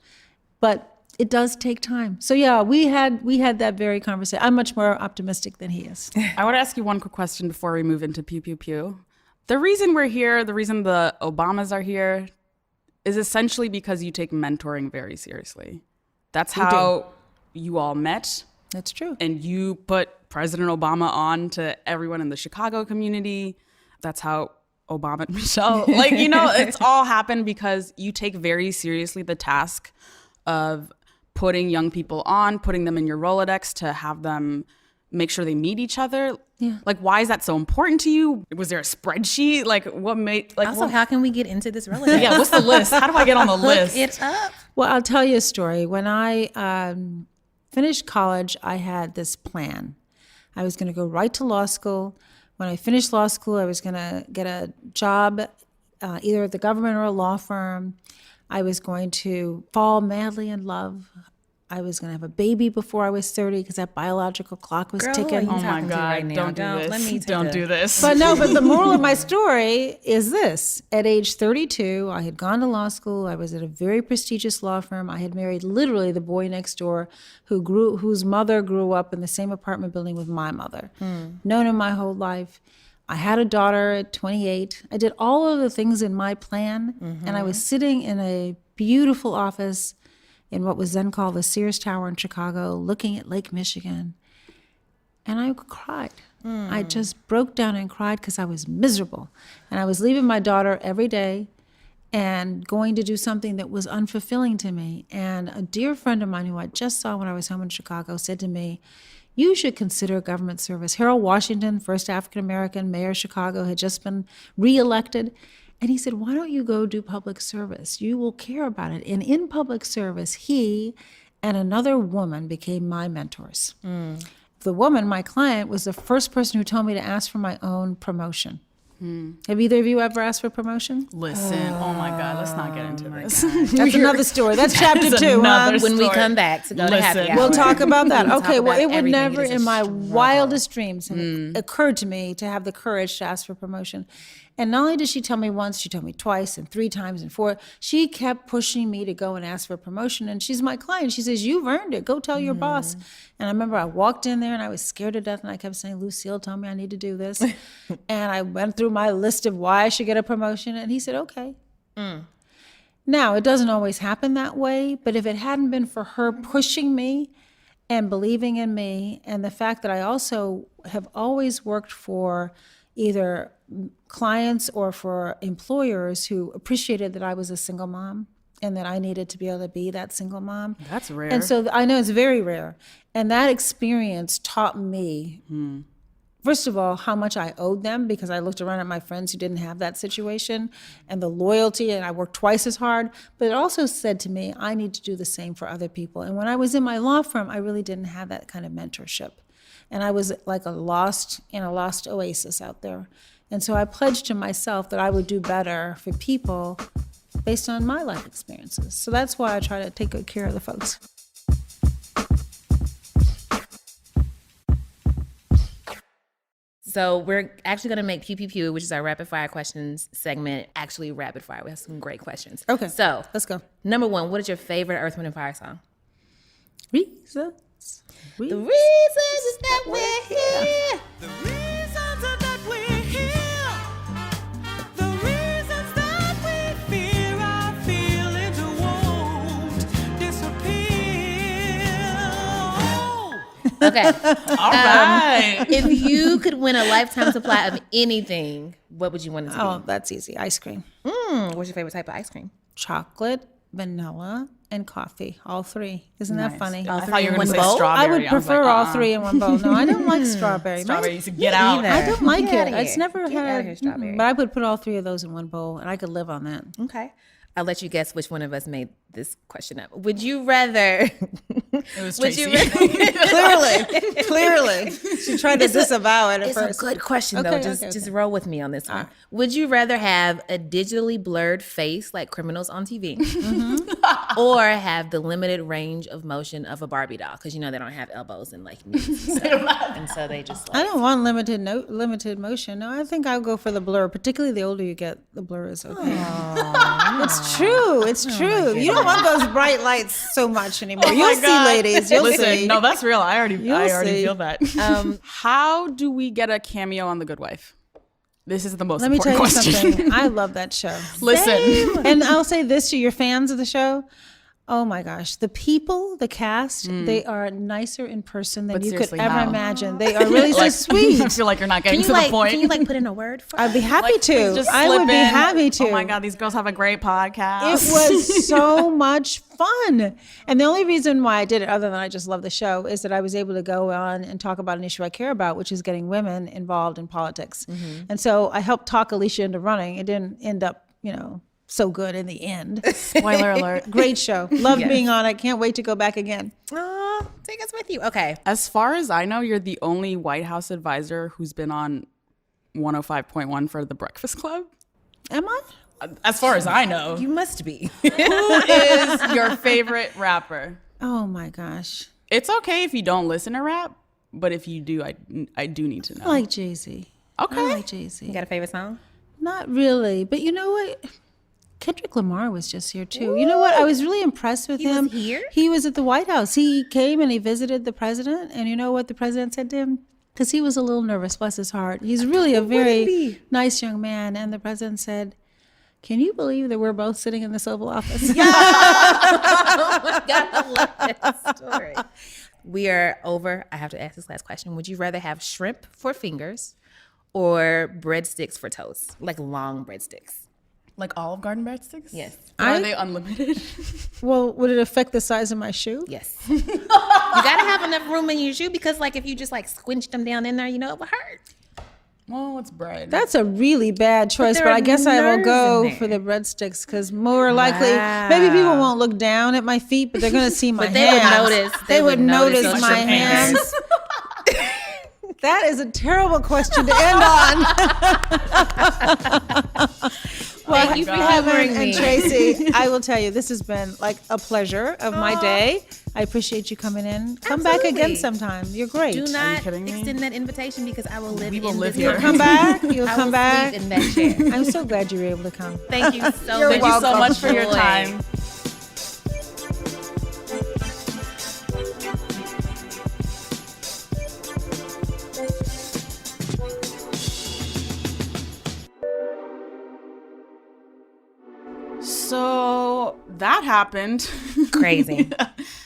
But it does take time. So yeah, we had that very conversation. I'm much more optimistic than he is. I want to ask you one quick question before we move into pew, pew, pew. The reason we're here, the reason the Obamas are here, is essentially because you take mentoring very seriously. That's how you all met. That's true. And you put President Obama on to everyone in the Chicago community. That's how Obama and Michelle, it's all happened because you take very seriously the task of putting young people on, putting them in your Rolodex to have them make sure they meet each other. Yeah. Like, why is that so important to you? Was there a spreadsheet? How can we get into this Rolodex? Yeah, what's the list? How do I get on the list? Look it up. Well, I'll tell you a story. When I finished college, I had this plan. I was going to go right to law school. When I finished law school, I was going to get a job either at the government or a law firm. I was going to fall madly in love. I was going to have a baby before I was 30 because that biological clock was ticking. Oh my God, right now? don't do this. Let me don't do this. But the moral of my story is this. At age 32, I had gone to law school. I was at a very prestigious law firm. I had married literally the boy next door whose mother grew up in the same apartment building with my mother. Known him my whole life. I had a daughter at 28. I did all of the things in my plan, and I was sitting in a beautiful office in what was then called the Sears Tower in Chicago, looking at Lake Michigan. And I cried. I just broke down and cried because I was miserable. And I was leaving my daughter every day and going to do something that was unfulfilling to me. And a dear friend of mine who I just saw when I was home in Chicago said to me, you should consider government service. Harold Washington, first African-American mayor of Chicago, had just been reelected. And he said, why don't you go do public service? You will care about it. And in public service, he and another woman became my mentors. The woman, my client, was the first person who told me to ask for my own promotion. Have either of you ever asked for promotion? Listen, oh my God, let's not get into this. That's another story. That's chapter 2. When we come back to go to happy hour. We'll talk about that. We'll Okay, talk well, about it would everything. never It is a in my struggle. wildest dreams have it occurred to me to have the courage to ask for promotion. And not only did she tell me once, she told me twice and 3 times and 4. She kept pushing me to go and ask for promotion. And she's my client. She says, you've earned it. Go tell your boss. And I remember I walked in there and I was scared to death. And I kept saying, Lucille told me I need to do this. And I went through my list of why I should get a promotion. And he said, okay. Now, it doesn't always happen that way. But if it hadn't been for her pushing me and believing in me, and the fact that I also have always worked for either clients or for employers who appreciated that I was a single mom and that I needed to be able to be that single mom. That's rare. And so I know it's very rare. And that experience taught me, first of all, how much I owed them, because I looked around at my friends who didn't have that situation, and the loyalty, and I worked twice as hard. But it also said to me, I need to do the same for other people. And when I was in my law firm, I really didn't have that kind of mentorship. And I was like a lost oasis out there. And so I pledged to myself that I would do better for people based on my life experiences. So that's why I try to take good care of the folks. So we're actually going to make Pew Pew Pew, which is our rapid fire questions segment, actually rapid fire. We have some great questions. Okay. So let's go. Number 1, what is your favorite Earth, Wind & Fire song? Reasons. The reasons is that we're here. The reasons that we're here, the reasons that we fear our feelings won't disappear. Okay. All right. If you could win a lifetime supply of anything, what would you want it to be? Oh, that's easy. Ice cream. What's your favorite type of ice cream? Chocolate, vanilla, and coffee. All 3. Isn't that funny? I thought you were going to say bowl? strawberry. I would prefer all 3 in one bowl. No, I don't like strawberry. Strawberries, get out. I don't like Get it. outta It's here. never Get outta had. here, strawberry. But I would put all 3 of those in one bowl, and I could live on that. Okay. I'll let you guess which one of us made this question up. Would you rather? It was Would Tracy. you rather? Clearly, she tried to disavow it at It's first. a good question, though. Okay, Just okay. roll with me on this one. Would you rather have a digitally blurred face like criminals on TV, or have the limited range of motion of a Barbie doll? Because you know they don't have elbows and like knees and stuff. And so they just I like. don't want limited motion. No, I think I'll go for the blur. Particularly the older you get, the blur is okay. It's true. It's true. You don't want those bright lights so much anymore. You'll see, ladies. You'll Listen, see. no, that's real. I already see. feel that. How do we get a cameo on The Good Wife? This is the most Let me tell important you question. something. I love that show. Listen. And I'll say this to your fans of the show. Oh my gosh, the people, the cast, they are nicer in person than But you could seriously, ever how? imagine. They are really so sweet. I feel like you're not getting Can to you like? the point. Can you like put in a word for? I'd be happy Like, to. just I slip would be in. happy to. Oh my God, these girls have a great podcast. It was so much fun. And the only reason why I did it, other than I just love the show, is that I was able to go on and talk about an issue I care about, which is getting women involved in politics. And so I helped talk Alicia into running. It didn't end up, so good in the end. Spoiler alert. Great show. Loved being on it. Can't wait to go back again. Aw, take us with you. Okay. As far as I know, you're the only White House advisor who's been on 105.1 for The Breakfast Club. Am I? As far as I know. You must be. Who is your favorite rapper? Oh my gosh. It's okay if you don't listen to rap, but if you do, I do need to know. I like Jay-Z. Okay. I like Jay-Z. You got a favorite song? Not really, but you know what? Kendrick Lamar was just here too. You know what? I was really impressed with him. Was here? He was at the White House. He came and he visited the president, and you know what the president said to him? Because he was a little nervous, bless his heart. He's really a very nice young man, and the president said, "Can you believe that we're both sitting in this Oval Office?" Oh my God, I love that story. We are over. I have to ask this last question. Would you rather have shrimp for fingers or breadsticks for toes? Like long breadsticks. Like Olive Garden breadsticks? Yes. Are they unlimited? Well, would it affect the size of my shoe? Yes. You gotta have enough room in your shoe because like if you just like squinch them down in there, you know, it would hurt. Well, it's bread. That's a really bad choice, there but are I guess I will nerves go in there. for the breadsticks because more likely, maybe people won't look down at my feet, but they're going to see my But they would hands. notice. They would notice those my shrimp fingers. hands. That is a terrible question to end on. Well, Thank you for Heben humoring and me. Tracy, I will tell you, this has been like a pleasure of my day. I appreciate you coming in. Come back again Absolutely. sometime. You're great. Do not kidding me? extend that invitation because I will live We will in live this here. room. Come back. You'll I come will back. sleep in that chair. I'm so glad you were able to come. Thank you so You're much. Thank you so much for your Joy. time. So that happened. Crazy.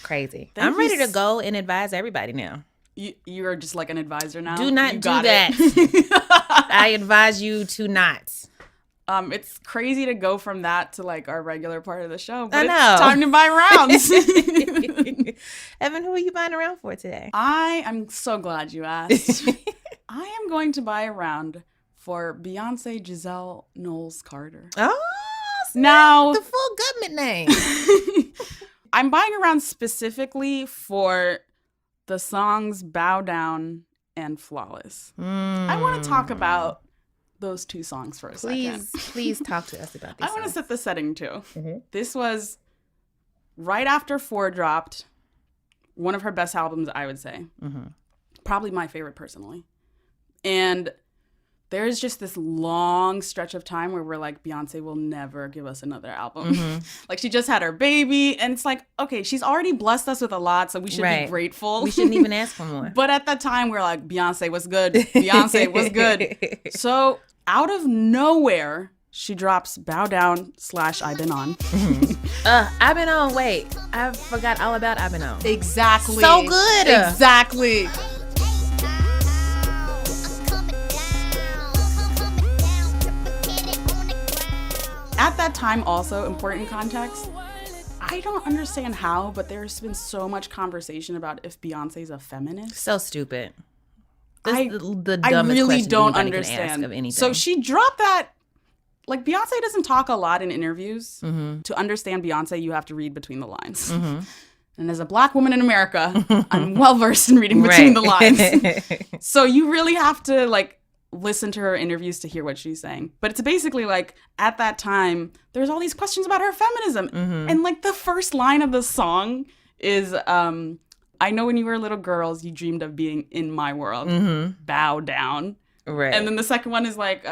Crazy. Thank I'm you ready to s- go and advise everybody now. You're just like an advisor now. Do not You do got that. it. I advise you to not. It's crazy to go from that to like our regular part of the show, but I it's know. time to buy rounds. Evan, who are you buying around for today? I am so glad you asked. I am going to buy a round for Beyonce Giselle Knowles Carter. Oh, Now, the full government name. I'm buying a round specifically for the songs Bow Down and Flawless. I want to talk about those two songs for a second. Please talk to us about this. I want to set the setting too. This was right after 4 dropped, one of her best albums, I would say. Probably my favorite personally. And there's just this long stretch of time where we're like, Beyonce will never give us another album. Like she just had her baby and it's like, okay, she's already blessed us with a lot, so we should be grateful. We shouldn't even ask for more. But at that time, we're like, Beyonce was good. Beyonce was good. So out of nowhere, she drops Bow Down / I've Been On. I've been on. Wait, I forgot all about I've been on. Exactly. So good. Exactly. At that time, also, important context, I don't understand how, but there's been so much conversation about if Beyonce's a feminist. So stupid. I The I dumbest really question don't anybody can ask understand. of anything. So she dropped that. Like Beyonce doesn't talk a lot in interviews. To understand Beyonce, you have to read between the lines. And as a Black woman in America, I'm well versed in reading between the lines. So you really have to like listen to her interviews to hear what she's saying. But it's basically like at that time, there's all these questions about her feminism. And like the first line of the song is, I know when you were little girls, you dreamed of being in my world. Bow down. Right. And then the second one is like,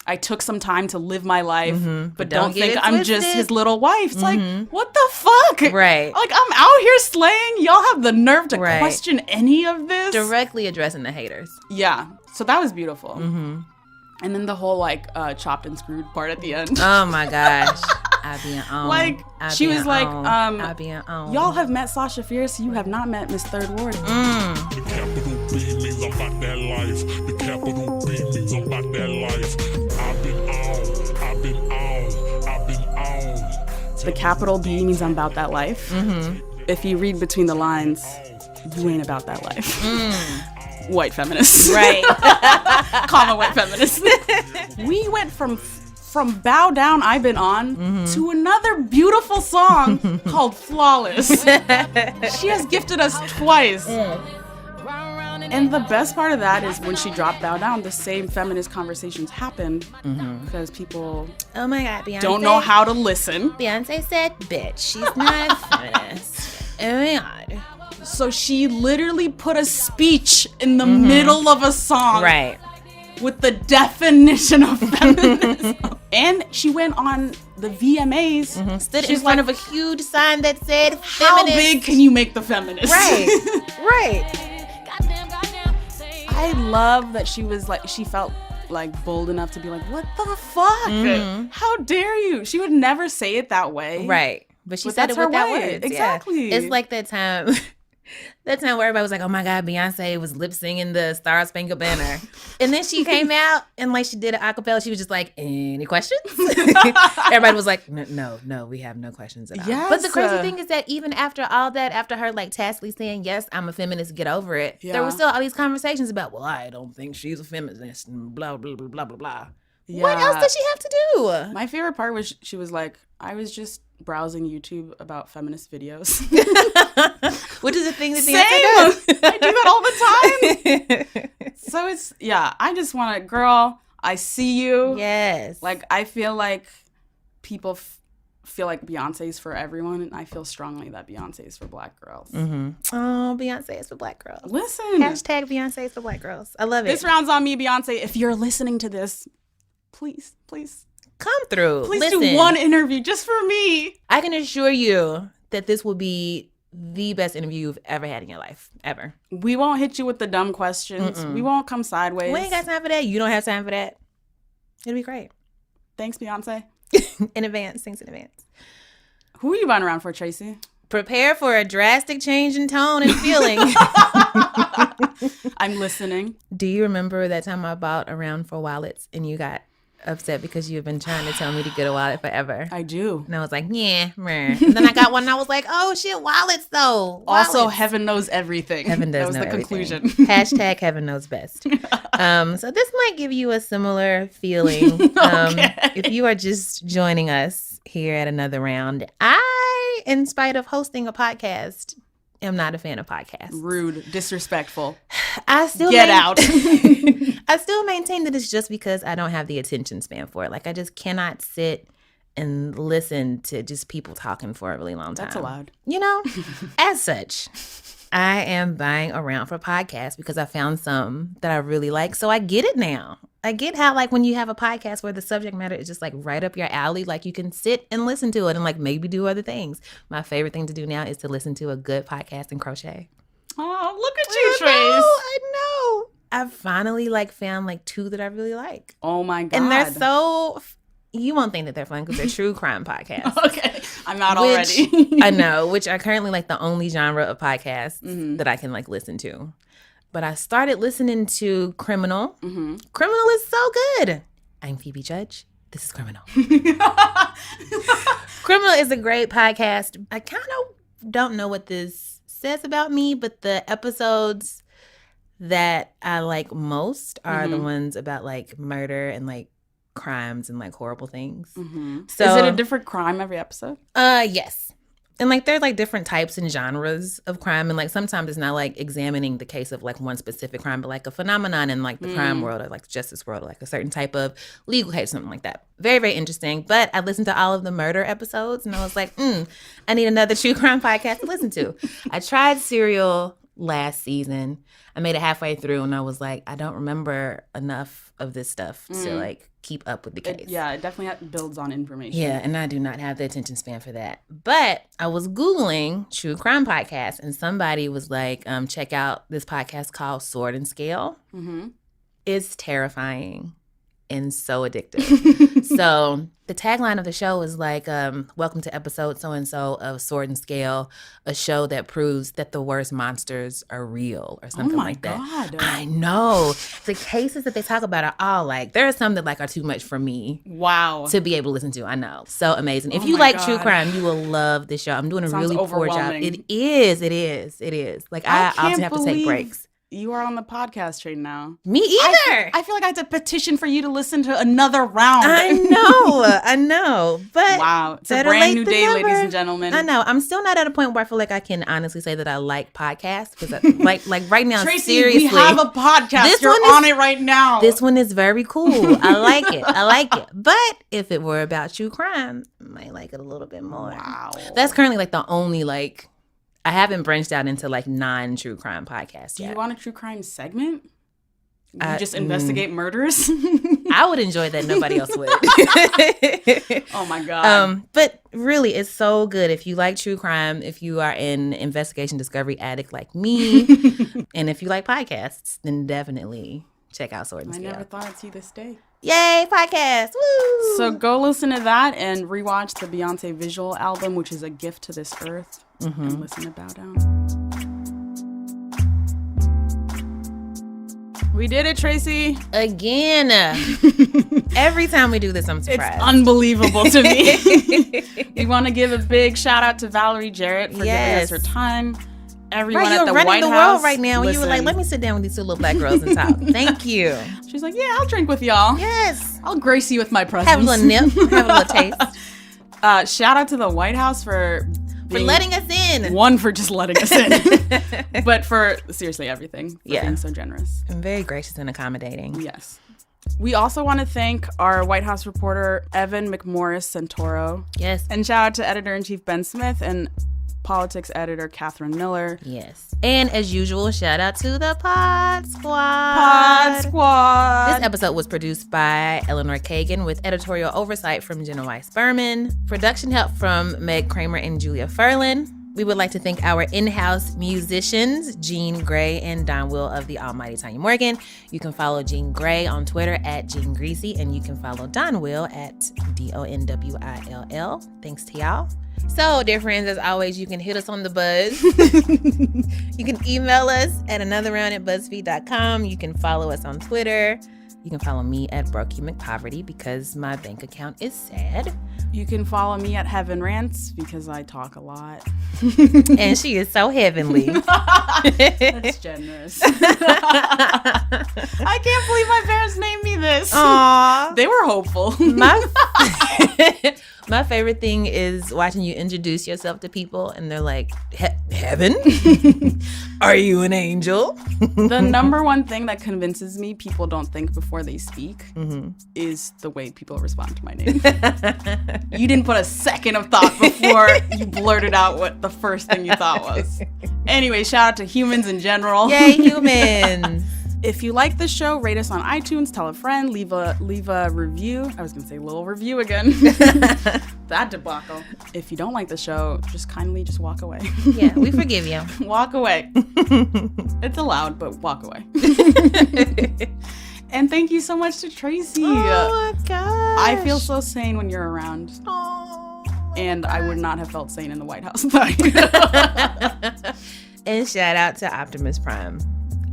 I took some time to live my life, but don't get think it I'm just twisted. his little wife. It's like, what the fuck? Right. Like, I'm out here slaying. Y'all have the nerve to Right. question any of this? Directly addressing the haters. Yeah. So that was beautiful. And then the whole, like, chopped and screwed part at the end. Oh my gosh. I be on. Like, she was like, I be on. y'all have met Sasha Fierce. You have not met Miss Third Ward. The capital B means I'm about that life. The capital B means I'm about that life. I've been on, I've been on, I've been on. The capital B means I'm about that life. If you read between the lines, you ain't about that life. White feminists. Right. Comma white feminists. We went from Bow Down, I've Been On to another beautiful song called Flawless. She has gifted us twice. And the best part of that is when she dropped Bow Down, the same feminist conversations happened because people Oh my God, Beyonce. don't know how to listen. Beyonce said, bitch, she's not a feminist. Man. So she literally put a speech in the middle of a song. Right. With the definition of feminism. And she went on the VMAs. Stood She's in front like, of a huge sign that said how feminist. big can you make the feminist? Right. Right. I love that she was like, she felt like bold enough to be like, what the fuck? How dare you? She would never say it that way. Right. But she But said that's it with her that way. words. Exactly. Yeah. It's like that time. That time where everybody was like, oh my God, Beyonce was lip singing the Star Spangled Banner. And then she came out and like she did an acapella. She was just like, any questions? Everybody was like, no, we have no questions at all. Yes. But the crazy thing is that even after all that, after her like tacitly saying, yes, I'm a feminist, get over it, there were still all these conversations about, well, I don't think she's a feminist and blah, blah, blah, blah, blah, blah. Yeah. What else did she have to do? My favorite part was she was like, I was just browsing YouTube about feminist videos. Which is a thing that Same. Beyonce does. I do that all the time. So it's, I just want to, girl, I see you. Yes. Like, I feel like people feel like Beyonce is for everyone, and I feel strongly that Beyonce is for Black girls. Oh, Beyonce is for Black girls. Listen. Hashtag Beyonce is for Black girls. I love it. This round's on me, Beyonce. If you're listening to this, please Come through. Please Listen, do one interview just for me. I can assure you that this will be the best interview you've ever had in your life. Ever. We won't hit you with the dumb questions. We won't come sideways. We ain't got time for that. You don't have time for that. It'll be great. Thanks, Beyonce. In advance. Thanks in advance. Who are you buying around for, Tracy? Prepare for a drastic change in tone and feeling. I'm listening. Do you remember that time I bought around for wallets and you got upset because you've been trying to tell me to get a wallet forever? I do. And I was like, yeah, meh. And then I got one and I was like, oh shit, wallets though. Also, Wallets. Heaven knows everything. Heaven does that was know the everything. conclusion. Hashtag heaven knows best. So this might give you a similar feeling. If you are just joining us here at another round, I, in spite of hosting a podcast, am not a fan of podcasts. Rude, disrespectful. I still Get out. I still maintain that it's just because I don't have the attention span for it. Like I just cannot sit and listen to just people talking for a really long time. That's allowed. You know, as such, I am buying around for podcasts because I found some that I really like. So I get it now. I get how like when you have a podcast where the subject matter is just like right up your alley, like you can sit and listen to it and like maybe do other things. My favorite thing to do now is to listen to a good podcast and crochet. Oh, look at you, Trace. I know. I've finally like found like two that I really like. Oh my God. And they're so, you won't think that they're fun because they're true crime podcasts. Okay. I'm out already. I know, which are currently like the only genre of podcasts that I can like listen to. But I started listening to Criminal. Criminal is so good. I'm Phoebe Judge. This is Criminal. Criminal is a great podcast. I kind of don't know what this says about me, but the episodes that I like most are the ones about like murder and like crimes and like horrible things. So, is it a different crime every episode? Yes. And like there's like different types and genres of crime, and like sometimes it's not like examining the case of like one specific crime, but like a phenomenon in like the crime world or like the justice world, or like a certain type of legal case, something like that. Very, very interesting. But I listened to all of the murder episodes and I was like, I need another true crime podcast to listen to. I tried Serial last season. I made it halfway through and I was like, I don't remember enough of this stuff to like keep up with the case. It definitely builds on information. Yeah, and I do not have the attention span for that. But I was Googling true crime podcasts and somebody was like, check out this podcast called Sword and Scale. It's terrifying and so addictive. So the tagline of the show is like, welcome to episode so-and-so of Sword and Scale, a show that proves that the worst monsters are real or something like that. God. I know. The cases that they talk about are all like, there are some that like are too much for me. Wow. To be able to listen to. I know. So amazing. If Oh you my like God. true crime, you will love this show. I'm doing a Sounds really poor job. overwhelming. It is. Like I often have to take breaks. You are on the podcast train now. Me either. I feel like I have to petition for you to listen to another round. I know. But Wow. It's a better brand late new than day, never. ladies and gentlemen. I know. I'm still not at a point where I feel like I can honestly say that I like podcasts because like right now, Tracy, seriously, we have a podcast. This You're one is- on it right now. this one is very cool. I like it. But if it were about true crime, I might like it a little bit more. Wow. That's currently like the only like I haven't branched out into like non-true crime podcasts Do yet. you want a true crime segment? You just investigate murders? I would enjoy that. Nobody else would. Oh my God. But really, it's so good. If you like true crime, if you are an investigation discovery addict like me, and if you like podcasts, then definitely check out Sword and I Scale. never thought I'd see this day. Yay, podcast! Woo! So go listen to that and rewatch the Beyonce visual album, which is a gift to this earth, and listen to Bow Down. We did it, Tracy. Again. Every time we do this, I'm It's surprised. unbelievable to me. We want to give a big shout out to Valerie Jarrett for giving us Yes. her time. Everyone Right, at you're the running White the House. world right now. And you were like, listen. let me sit down with these two little black girls and talk. Thank you. She's like, yeah, I'll drink with y'all. Yes. I'll grace you with my presence. Have a little nip. Have a little taste. Shout out to the White House for For letting us in. One, for just letting us in. But for seriously everything. For Yeah. being so generous. I'm very gracious and accommodating. Yes. We also want to thank our White House reporter, Evan McMorris Santoro. Yes. And shout out to editor-in-chief Ben Smith and politics editor Catherine Miller. Yes. And as usual, shout out to the Pod Squad. Pod Squad. This episode was produced by Eleanor Kagan with editorial oversight from Jenna Weiss Berman. Production help from Meg Kramer and Julia Furlan. We would like to thank our in-house musicians, Jean Gray and Don Will of the Almighty Tanya Morgan. You can follow Jean Gray on Twitter at Jean Greasy, and you can follow Don Will at DONWILL. Thanks to y'all. So, dear friends, as always, you can hit us on the buzz. You can email us at anotherround@buzzfeed.com. You can follow us on Twitter. You can follow me at Brokey McPoverty because my bank account is sad. You can follow me at Heaven Rants because I talk a lot. And she is so heavenly. That's generous. I can't believe my parents named me this. Aww. They were hopeful. My favorite thing is watching you introduce yourself to people and they're like, Heaven? Are you an angel? The number one thing that convinces me people don't think before they speak is the way people respond to my name. You didn't put a second of thought before you blurted out what the first thing you thought was. Anyway, shout out to humans in general. Yay, humans. If you like the show, rate us on iTunes, tell a friend, leave a review. I was going to say little review again. That debacle. If you don't like the show, just kindly just walk away. Yeah, we forgive you. Walk away. It's allowed, but walk away. And thank you so much to Tracy. Oh my gosh. I feel so sane when you're around. Oh, And I would not have felt sane in the White House. and shout out to Optimus Prime.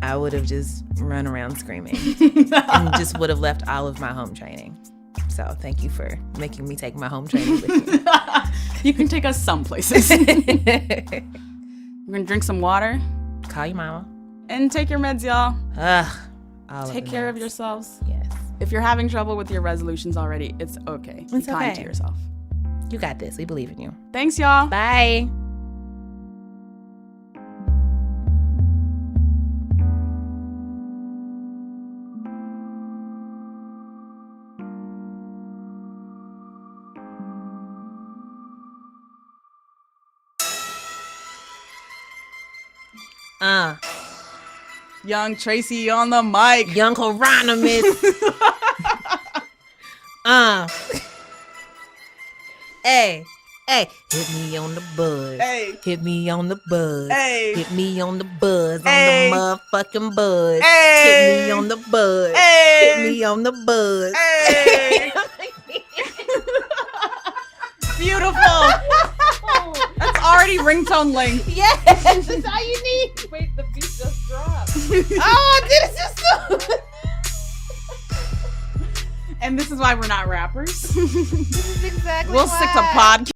I would have just run around screaming and just would have left all of my home training. So thank you for making me take my home training with me. You can take us some places. We're going to drink some water Call your mama. and take your meds, y'all. Ugh. All Take care of yourselves. Yes. If you're having trouble with your resolutions already, it's okay. Be It's kind okay. to yourself. You got this. We believe in you. Thanks, y'all. Bye. Young Tracy on the mic. Young Hieronymus. Hey, hit me on the buzz. Hey. Hit me on the buzz. Hey. Hit me on the buzz. Hey. On the motherfucking buzz. Hey. Hit me on the buzz. Hey. Hit me on the buzz. Hey. Beautiful. That's already ringtone length. Yes, that's all you need. Wait, the beat just dropped. Oh, this is just so. And this is why we're not rappers. This is exactly We'll stick to podcast.